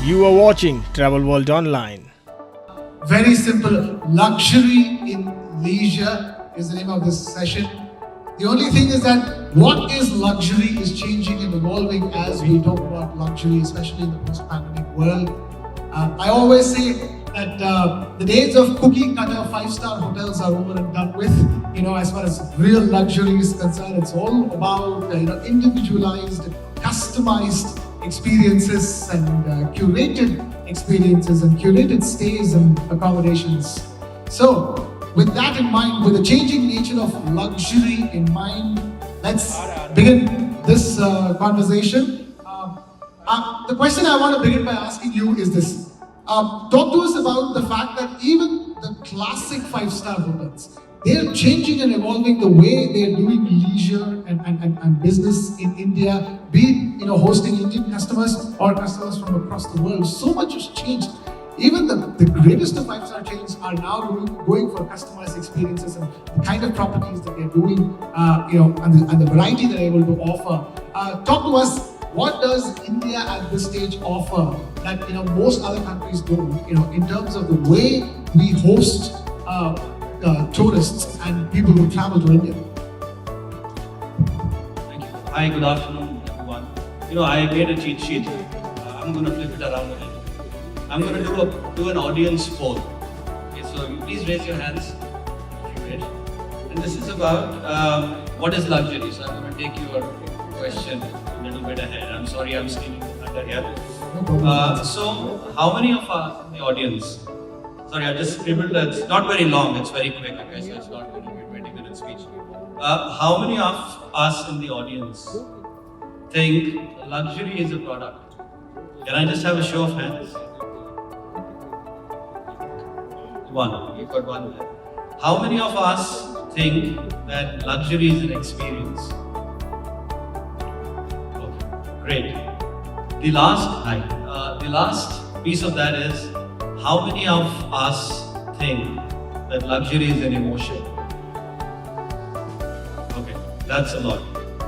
You are watching Travel World Online. Very simple. Luxury in leisure is the name of this session. The only thing is that what is luxury is changing and evolving as we talk about luxury, especially in the post-pandemic world. I always say that the days of cookie cutter five-star hotels are over and done with. As far as real luxury is concerned, it's all about individualized, customized experiences and curated experiences and curated stays and accommodations. So, with that in mind, with the changing nature of luxury in mind, let's begin this conversation. The question I want to begin by asking you is this. Talk to us about the fact that even the classic five-star hotels, they're changing and evolving the way they're doing leisure and business in India, be it hosting Indian customers or customers from across the world. So much has changed. Even the greatest of five-star chains are now going for customized experiences and the kind of properties that they're doing, and the variety they're able to offer. Talk to us. What does India at this stage offer that most other countries don't? In terms of the way we host tourists and people who travel to India. Thank you. Hi, good afternoon, everyone. I made a cheat sheet. I'm going to flip it around a little. I'm going to do an audience poll. Okay, so you please raise your hands if you wish. And this is about what is luxury. So I'm going to take your question a little bit ahead. I'm sorry, I'm stealing under here. So, how many of us in the audience? Sorry, I just scribbled. It's not very long. It's very quick. Okay, so it's not going to be a 20-minute speech. How many of us in the audience think luxury is a product? Can I just have a show of hands? One. You've got one there. How many of us think that luxury is an experience? Okay, great. The last piece of that is, how many of us think that luxury is an emotion? Okay, that's a lot,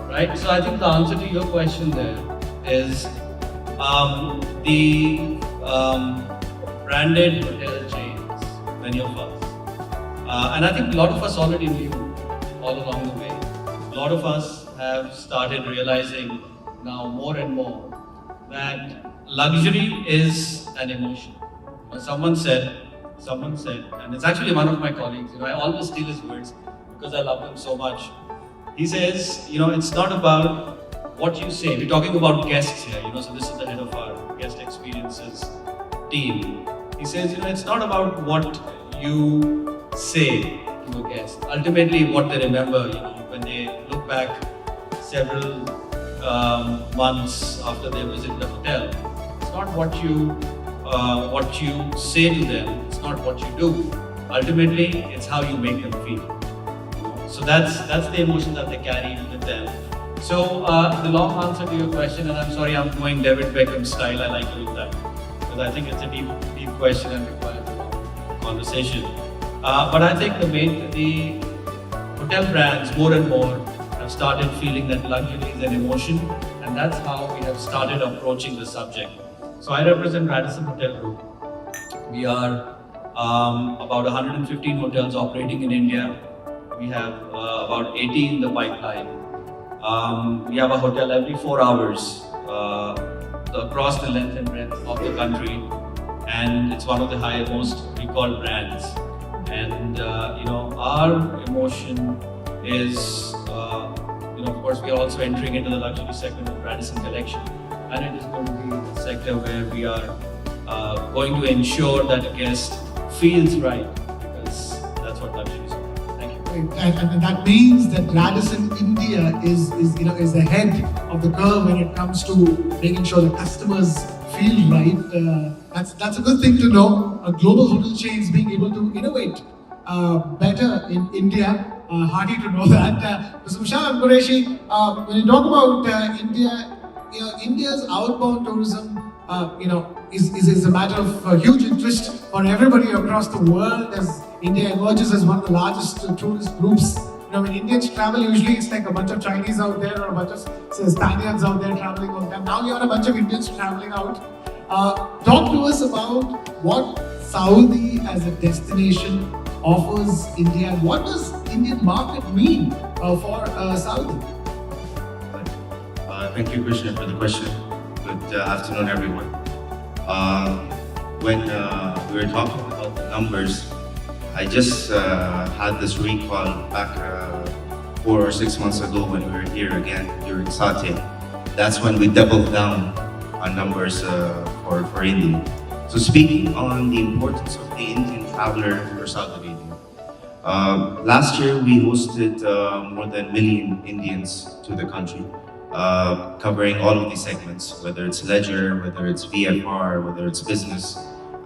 right? So I think the answer to your question there is the branded hotel chains, many of us. And I think a lot of us already knew all along the way. A lot of us have started realizing now more and more that luxury is an emotion. Someone said, and it's actually one of my colleagues, I always steal his words because I love them so much. He says, it's not about what you say. We're talking about guests here, so this is the head of our guest experiences team. He says, it's not about what you say to a guest. Ultimately, what they remember, when they look back several months after they visit the hotel, it's not what you say to them, it's not what you do. Ultimately, it's how you make them feel. So that's the emotion that they carry with them. So the long answer to your question, and I'm sorry I'm going David Beckham style, I like doing that, because I think it's a deep question and requires a long conversation. But I think the hotel brands more and more have started feeling that luxury is an emotion, and that's how we have started approaching the subject. So I represent Radisson Hotel Group. We are about 115 hotels operating in India. We have about 80 in the pipeline. We have a hotel every 4 hours across the length and breadth of the country, and it's one of the most recalled brands. And our emotion is, of course, we are also entering into the luxury segment of Radisson Collection. And it is going to be a sector where we are going to ensure that a guest feels right, because that's what luxury is about. Thank you. And that means that Radisson India is ahead of the curve when it comes to making sure the customers feel right. That's a good thing to know. A global hotel chain is being able to innovate better in India. Hearty to know that. Mr. Vishal Qureshi, when you talk about India, India's outbound tourism, is a matter of huge interest for everybody across the world, as India emerges as one of the largest tourist groups. When Indians travel, usually it's like a bunch of Chinese out there or a bunch of Spaniards out there traveling all the time. Now you have a bunch of Indians traveling out. Talk to us about what Saudi as a destination offers India, and what does Indian market mean for Saudi? Thank you, Krishna, for the question. Good afternoon, everyone. When we were talking about the numbers, I just had this recall back 4 or 6 months ago when we were here again during Satya. That's when we doubled down on numbers for India. So speaking on the importance of the Indian traveler for Saudi Arabia, last year we hosted more than 1 million Indians to the country, covering all of these segments, whether it's leisure, whether it's VFR, whether it's business,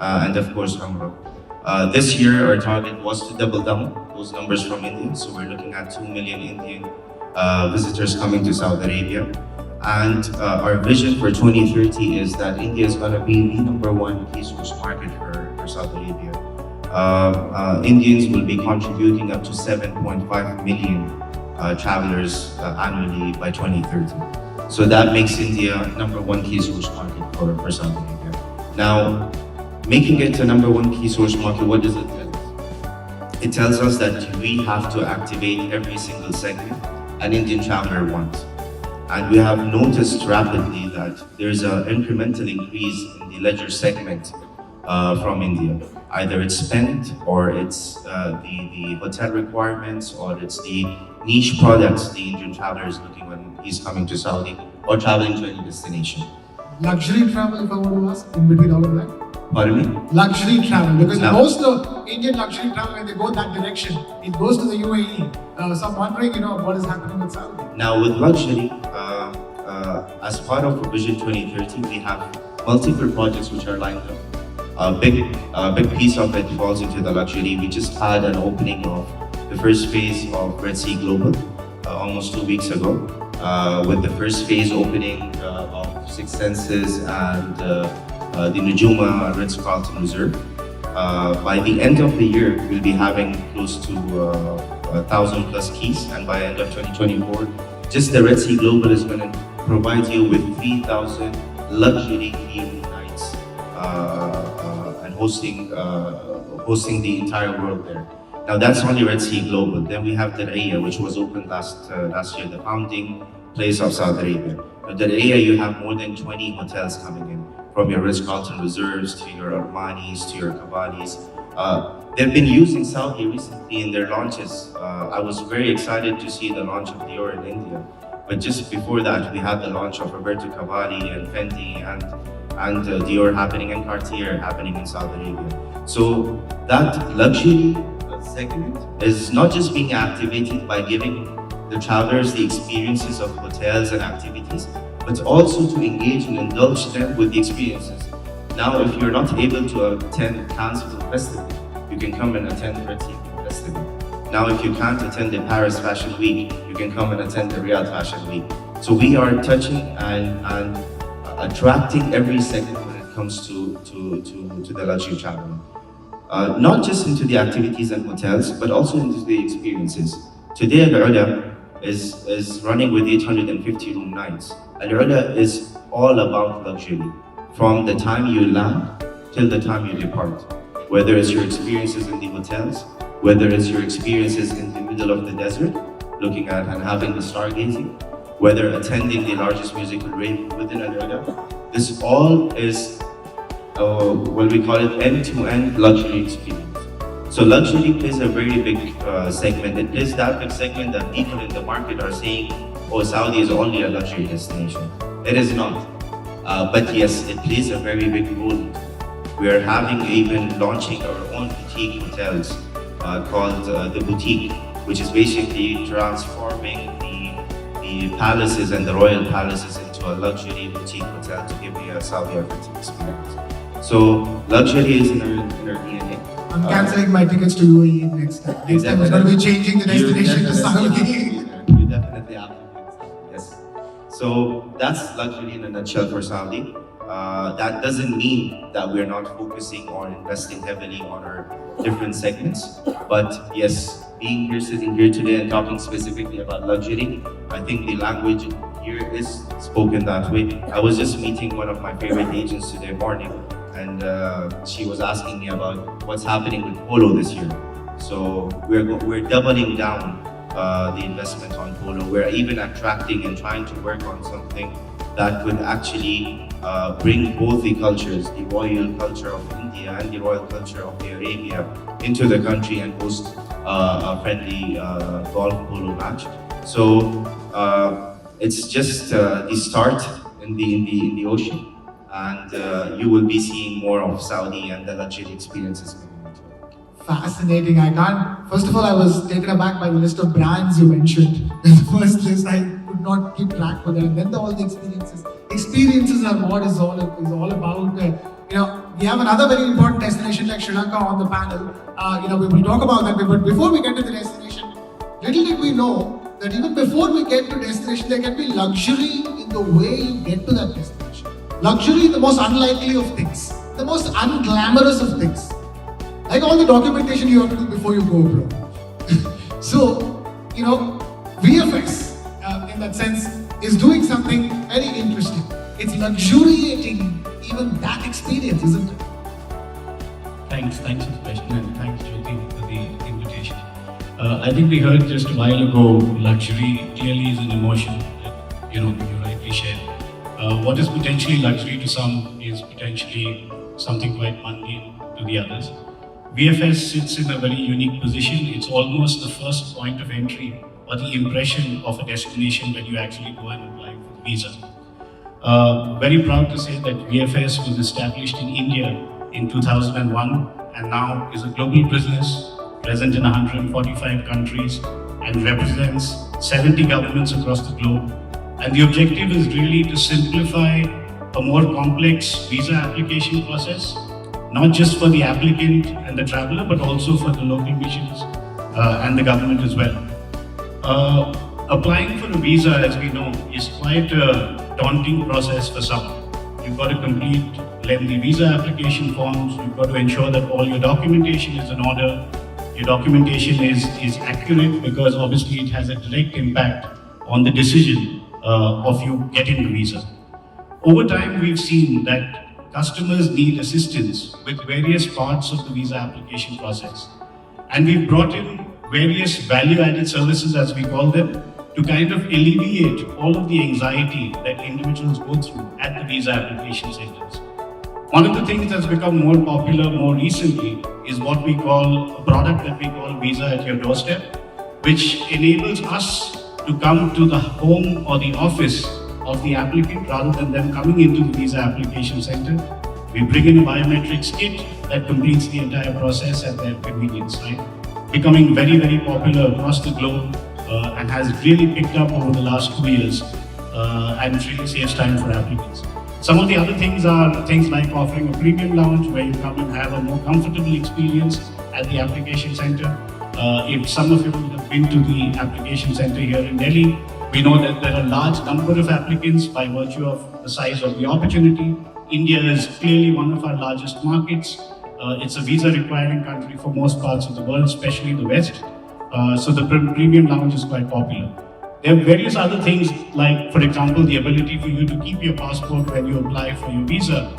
and of course Umrah. This year our target was to double down those numbers from India, so we're looking at 2 million Indian visitors coming to Saudi Arabia. And our vision for 2030 is that India is going to be the #1 key source market for Saudi Arabia. Indians will be contributing up to 7.5 million travelers annually by 2030. So that makes India #1 key source market for Saudi Arabia. Now, making it a #1 key source market, what does it tell us? It tells us that we have to activate every single segment an Indian traveler wants. And we have noticed rapidly that there's an incremental increase in the leisure segment from India. Either it's spend, or it's the hotel requirements, or it's the niche products the Indian traveler is looking when he's coming to Saudi or traveling to any destination. Luxury travel, if I want to ask, in between all of that? Pardon me? Luxury travel, because Now- most of Indian luxury travel, when they go that direction, it goes to the UAE. So I'm wondering, what is happening with Saudi? Now, with luxury, as part of Vision 2030, we have multiple projects which are lined up. A big piece of it falls into the luxury. We just had an opening of the first phase of Red Sea Global almost 2 weeks ago, with the first phase opening of Six Senses and the Najuma Ritz-Carlton Reserve. By the end of the year, we'll be having close to 1,000 plus keys, and by end of 2024, just the Red Sea Global is going to provide you with 3,000 luxury key room nights and hosting the entire world there. Now that's only Red Sea Global. Then we have the Riyadh, which was opened last year, the founding place of Saudi Arabia. At the Riyadh, you have more than 20 hotels coming in, from your Ritz-Carlton Reserves to your Armanis to your Cavallis. They've been using Saudi recently in their launches. I was very excited to see the launch of Dior in India. But just before that, we had the launch of Roberto Cavalli and Fendi and Dior happening, and Cartier happening in Saudi Arabia. So that luxury segment is not just being activated by giving the travelers the experiences of hotels and activities, but also to engage and indulge them with the experiences. Now, if you're not able to attend Cannes Film Festival, you can come and attend Red Sea Film Festival. Now, if you can't attend the Paris Fashion Week, you can come and attend the Riyadh Fashion Week. So we are touching and attracting every segment when it comes to the luxury travel. Not just into the activities and hotels, but also into the experiences. Today, Al-Ula is running with 850 room nights. Al-Ula is all about luxury, from the time you land till the time you depart. Whether it's your experiences in the hotels, whether it's your experiences in the middle of the desert, looking at and having the stargazing, whether attending the largest musical rave within Al-Ula, this all is what we call it end-to-end luxury experience. So luxury plays a very big segment. It is that big segment that people in the market are saying, oh, Saudi is only a luxury destination. It is not. But yes, it plays a very big role. We are even launching our own boutique hotels called the Boutique, which is basically transforming the palaces and the royal palaces into a luxury boutique hotel to give you a Saudi authentic experience. So luxury is in our DNA. I'm cancelling my tickets to UAE next time. Next time I'm going to be changing the destination to Saudi. You definitely have to. Yes. So that's luxury in a nutshell for Saudi. That doesn't mean that we're not focusing or investing heavily on our different segments. But yes, being here, sitting here today and talking specifically about luxury, I think the language here is spoken that way. I was just meeting one of my favorite agents today morning, and she was asking me about what's happening with polo this year. So we're doubling down the investment on polo. We're even attracting and trying to work on something that could actually bring both the cultures, the royal culture of India and the royal culture of the Arabia, into the country and host a friendly golf polo match. So it's just the start in the ocean, and you will be seeing more of Saudi and the luxury experiences coming into it. Fascinating. I can't. First of all, I was taken aback by the list of brands you mentioned. In the first list, I could not keep track of them. And then all the experiences. Experiences are what is all about. We have another very important destination like Sri Lanka on the panel. We will talk about that. But before we get to the destination, little did we know that even before we get to destination, there can be luxury in the way you get to that destination. Luxury, the most unlikely of things, the most unglamorous of things. Like all the documentation you have to do before you go, bro. So, VFX, in that sense, is doing something very interesting. It's luxuriating even that experience, isn't it? Thanks for the question, and thanks, Jyoti, for the invitation. I think we heard just a while ago, luxury clearly is an emotion that you rightly shared. What is potentially luxury to some is potentially something quite mundane to the others. VFS sits in a very unique position. It's almost the first point of entry or the impression of a destination when you actually go and apply for the visa. Very proud to say that VFS was established in India in 2001 and now is a global business present in 145 countries and represents 70 governments across the globe. And the objective is really to simplify a more complex visa application process, not just for the applicant and the traveler, but also for the local missions and the government as well. Applying for a visa, as we know, is quite a daunting process for some. You've got to complete lengthy visa application forms, you've got to ensure that all your documentation is in order, your documentation is accurate, because obviously it has a direct impact on the decision of you getting the visa. Over time, we've seen that customers need assistance with various parts of the visa application process. And we've brought in various value-added services, as we call them, to kind of alleviate all of the anxiety that individuals go through at the visa application centers. One of the things that's become more popular more recently is what we call a product that we call Visa at Your Doorstep, which enables us to come to the home or the office of the applicant rather than them coming into the visa application center. We bring in a biometrics kit that completes the entire process at their convenience, right? Becoming very, very popular across the globe and has really picked up over the last 2 years and it really saves time for applicants. Some of the other things are things like offering a premium lounge where you come and have a more comfortable experience at the application center. If some of you have been to the application center here in Delhi, we know that there are a large number of applicants by virtue of the size of the opportunity. India is clearly one of our largest markets. It's a visa requiring country for most parts of the world, especially the West. So the premium lounge is quite popular. There are various other things like, for example, the ability for you to keep your passport when you apply for your visa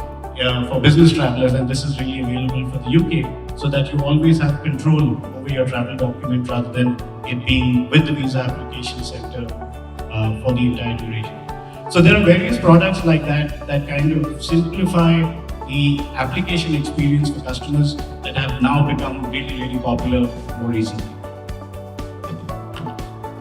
for business travelers, and this is really available for the UK, so that you always have control over your travel document rather than it being with the visa application center for the entire duration. So there are various products like that that kind of simplify the application experience for customers that have now become really, really popular more recently.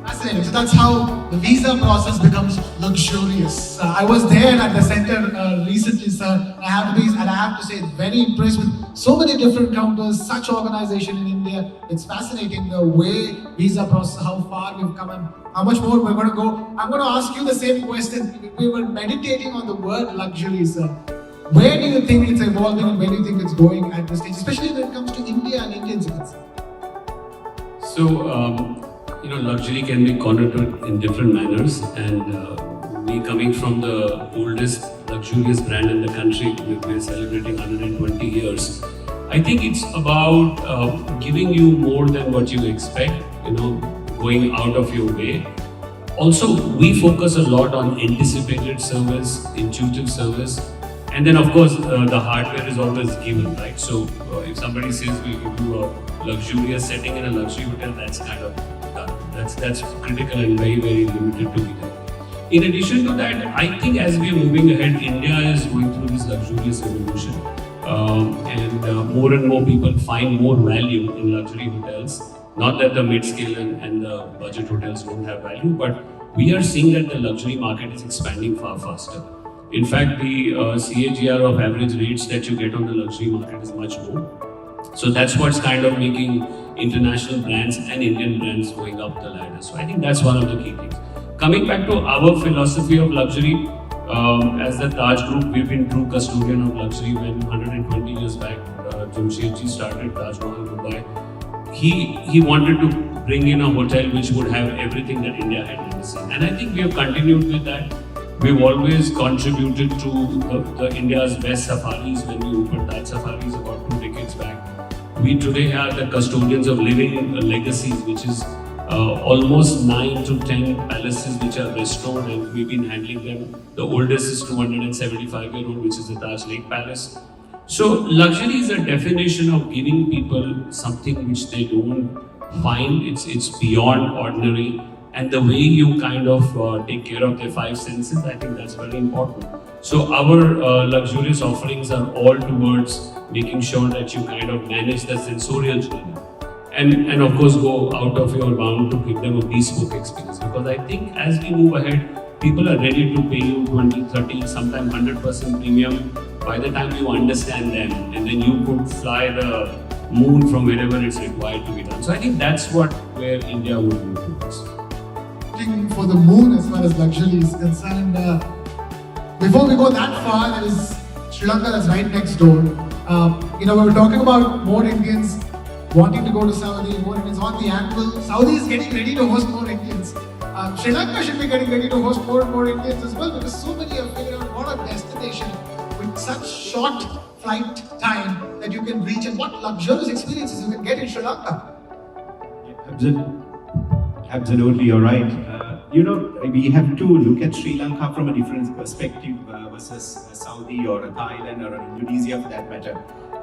Fascinating. So that's how the visa process becomes luxurious. I was there at the center recently, sir. I have to say, very impressed with so many different counters, such organization in India. It's fascinating the way visa process, how far we've come and how much more we're going to go. I'm going to ask you the same question. We were meditating on the word luxury, sir. Where do you think it's evolving and where do you think it's going at this stage, especially when it comes to India and Indian citizens? So, luxury can be connoted in different manners, and we coming from the oldest luxurious brand in the country, we're celebrating 120 years. I think it's about giving you more than what you expect, going out of your way. Also, we focus a lot on anticipated service, intuitive service, and then of course the hardware is always given, right? So if somebody says we give you a luxurious setting in a luxury hotel, that's kind of done. That's critical and very very limited to be there. In addition to that, I think as we are moving ahead, India is going through this luxurious evolution, and more and more people find more value in luxury hotels. Not that the mid-scale and the budget hotels don't have value, but we are seeing that the luxury market is expanding far faster. In fact, the CAGR of average rates that you get on the luxury market is much more. So that's what's kind of making international brands and Indian brands going up the ladder. So I think that's one of the key things. Coming back to our philosophy of luxury, as the Taj Group, we've been true custodian of luxury. When 120 years back, Jamshedji started Taj Mahal Dubai, he wanted to bring in a hotel which would have everything that India had never seen. And I think we have continued with that. We've always contributed to the India's best safaris when we opened Taj Safaris about 2 decades back. We today are the custodians of living legacies, which is almost 9 to 10 palaces which are restored, and we've been handling them. The oldest is 275-year-old, which is the Taj Lake Palace. So luxury is a definition of giving people something which they don't find. It's beyond ordinary, and the way you kind of take care of their 5 senses, I think that's very important. So our luxurious offerings are all towards making sure that you kind of manage the sensorial journey, and of course go out of your bound to give them a bespoke experience. Because I think as we move ahead, people are ready to pay you 20, 30, sometimes 100% premium by the time you understand them, and then you could fly the moon from wherever it's required to be done. So I think that's where India would move towards. Looking for the moon as far as luxury is concerned. Before we go that far, there is Sri Lanka that's right next door. We were talking about more Indians wanting to go to Saudi, more Indians on the anvil. Saudi is getting ready to host more Indians. Sri Lanka should be getting ready to host more and more Indians as well, because so many have figured out what a destination with such short flight time that you can reach, and what luxurious experiences you can get in Sri Lanka. Absolutely, you're right. We have to look at Sri Lanka from a different perspective versus Saudi or Thailand or Indonesia for that matter.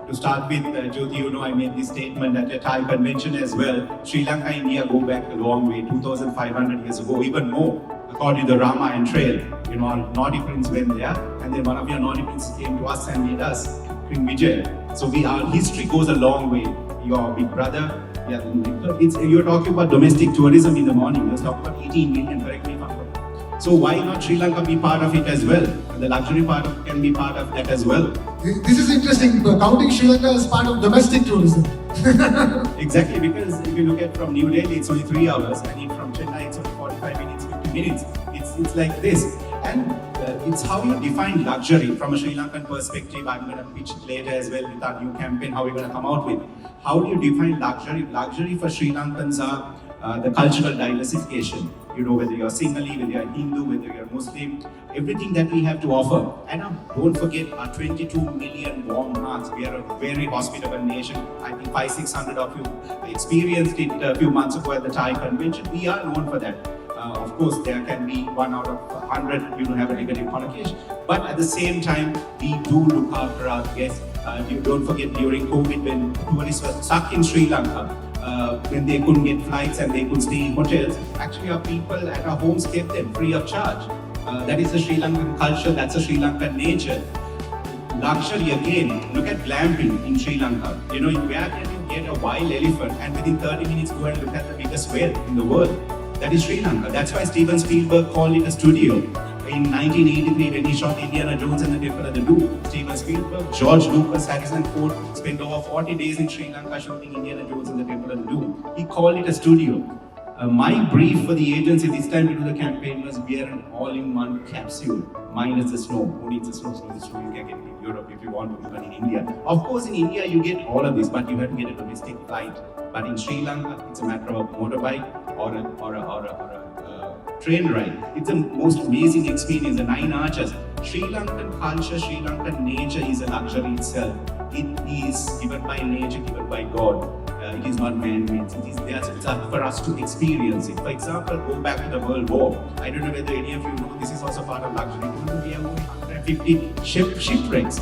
To start with, Jyoti, I made this statement at a Thai convention as well. Sri Lanka and India go back a long way, 2,500 years ago, even more. According to the Ramayana trail, our Naughty Prince went there, and then one of your Naughty Princes came to us and made us King Vijay. So our history goes a long way. Your big brother, you're talking about domestic tourism in the morning. Let's talk about 18 million, correct me if I'm wrong. So why not Sri Lanka be part of it as well? And the luxury part can be part of that as well. This is interesting, counting Sri Lanka as part of domestic tourism. Exactly, because if you look at from New Delhi, it's only 3 hours, and from Chennai, it's only 45 minutes, 50 minutes. It's like this. And it's how you define luxury from a Sri Lankan perspective. I'm going to pitch it later as well with our new campaign, how we're going to come out with. How do you define luxury? Luxury for Sri Lankans are the cultural diversification. Whether you're Sinhalese, whether you're Hindu, whether you're Muslim, everything that we have to offer. And don't forget our 22 million warm hearts. We are a very hospitable nation. I think 500-600 of you experienced it a few months ago at the Thai convention. We are known for that. Of course, there can be 1 out of 100 you don't have a negative connotation. But at the same time, we do look after our guests. You don't forget during COVID, when tourists were stuck in Sri Lanka, when they couldn't get flights and they could stay in hotels, actually our people at our homes kept them free of charge. That is a Sri Lankan culture, that's a Sri Lankan nature. Luxury again, look at glamping in Sri Lanka. Where can you get a wild elephant and within 30 minutes go and look at the biggest whale in the world? That is Sri Lanka. That's why Steven Spielberg called it a studio. In 1983, when he shot Indiana Jones and the Temple of the Doom, Steven Spielberg, George Lucas, Harrison Ford spent over 40 days in Sri Lanka shooting Indiana Jones and the Temple of the Doom. He called it a studio. My brief for the agency this time to do the campaign was, we are an all-in-one capsule, minus the snow. Who needs the snow? The snow you can get in Europe if you want to, but in India. Of course, in India you get all of this, but you have to get a domestic flight. But in Sri Lanka, it's a matter of motorbike or a train ride. It's the most amazing experience, the 9 arches. Sri Lankan culture, Sri Lankan nature is a luxury itself. It is given by nature, given by God. It is not man-made. It is there for us to experience it. For example, go back to the World War. I don't know whether any of you know, this is also part of luxury. We have only 150 shipwrecks.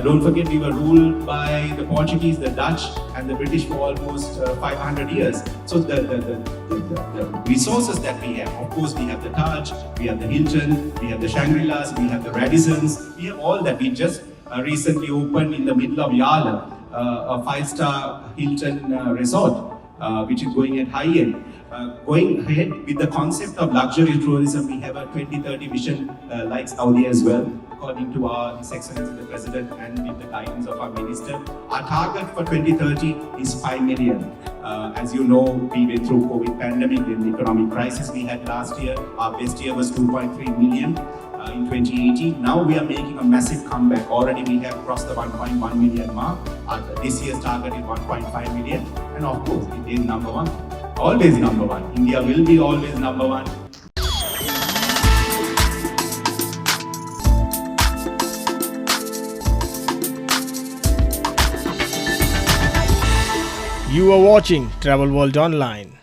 Don't forget, we were ruled by the Portuguese, the Dutch, and the British for almost 500 years. So the resources that we have, of course, we have the Taj, we have the Hilton, we have the Shangri-Las, we have the Radissons, we have all that. We just recently opened in the middle of Yala, a 5-star Hilton resort, which is going at high end. Going ahead with the concept of luxury tourism, we have a 2030 vision like Saudi as well, according to His Excellency the President and with the guidance of our Minister. Our target for 2030 is 5 million. As you know, we went through COVID pandemic, then the economic crisis we had last year. Our best year was 2.3 million. In 2018. Now we are making a massive comeback. Already we have crossed the 1.1 million mark. This year's target is 1.5 million. And of course, it is number one. Always number one. India will be always number one. You are watching Travel World Online.